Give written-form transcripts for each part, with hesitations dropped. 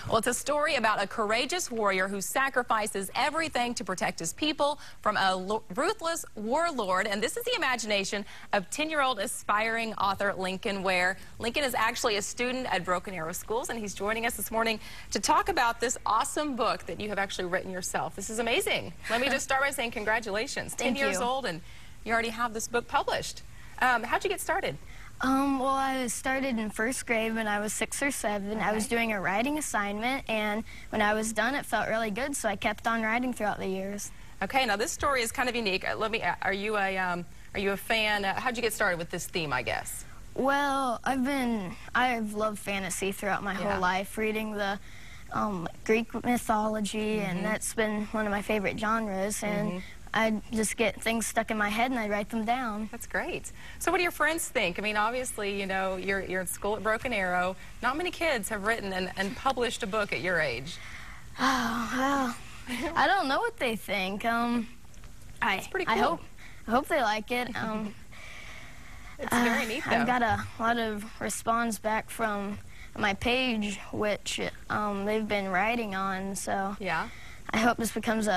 Well, it's a story about a courageous warrior who sacrifices everything to protect his people from a ruthless warlord. And this is the imagination of 10-year-old aspiring author Lincoln Ware. Lincoln is actually a student at Broken Arrow Schools, and he's joining us this morning to talk about this awesome book that you have actually written yourself. This is amazing. Let me just start by saying congratulations. 10 years old, and you already have this book published. How'd you get started? Well, I started in first grade when I was 6 or 7. Okay. I was doing a writing assignment, and when I was done, it felt really good, so I kept on writing throughout the years. Okay, now this story is kind of unique. Are you a fan? How'd you get started with this theme, I guess? Well, I've loved fantasy throughout my whole life, reading the Greek mythology, and that's been one of my favorite genres, and I'd just get things stuck in my head and I'd write them down. That's great. So what do your friends think? I mean, obviously, you know, you're in school at Broken Arrow. Not many kids have written and published a book at your age. Oh, well, I don't know what they think. It's pretty cool. I hope they like it. It's very neat, though. I've got a lot of response back from my page, which they've been writing on, so yeah. I hope this becomes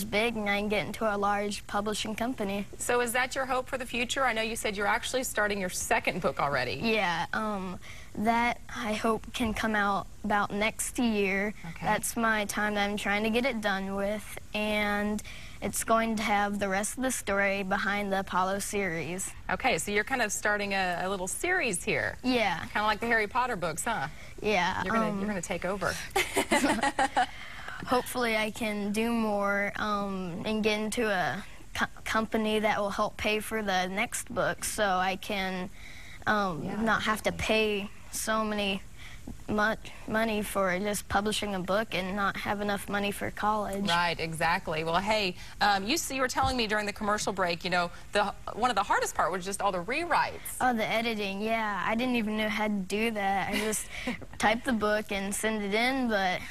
big and I can get into a large publishing company. So is that your hope for the future? I know you said you're actually starting your second book already. Yeah, that I hope can come out about next year. Okay. That's my time that I'm trying to get it done with, and it's going to have the rest of the story behind the Apollo series. Okay, so you're kind of starting a little series here. Yeah. Kind of like the Harry Potter books, huh? Yeah. You're gonna take over. Hopefully I can do more and get into a company that will help pay for the next book, so I can not have to pay so much money for just publishing a book and not have enough money for college. Right, exactly. Well, hey, you were telling me during the commercial break, you know, one of the hardest part was just all the rewrites. Oh, the editing, yeah. I didn't even know how to do that. I just typed the book and send it in, but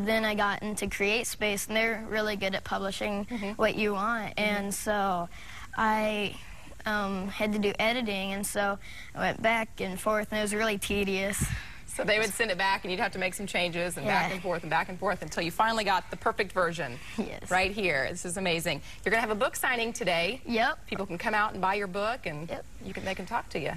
then I got into CreateSpace, and they're really good at publishing what you want, and so I had to do editing, and so I went back and forth, and it was really tedious. So they would send it back, and you'd have to make some changes, and back and forth until you finally got the perfect version. Yes. Right here. This is amazing. You're going to have a book signing today. Yep. People can come out and buy your book, and they can talk to you.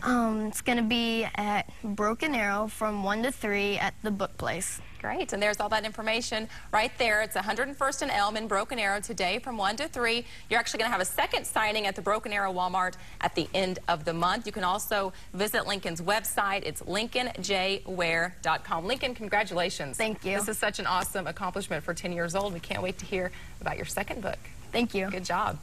It's going to be at Broken Arrow from 1 to 3 at the Book Place. Great, and there's all that information right there. It's 101st and Elm in Broken Arrow today from 1 to 3. You're actually going to have a second signing at the Broken Arrow Walmart at the end of the month. You can also visit Lincoln's website. It's LincolnJWare.com. Lincoln, congratulations. Thank you. This is such an awesome accomplishment for 10 years old. We can't wait to hear about your second book. Thank you. Good job.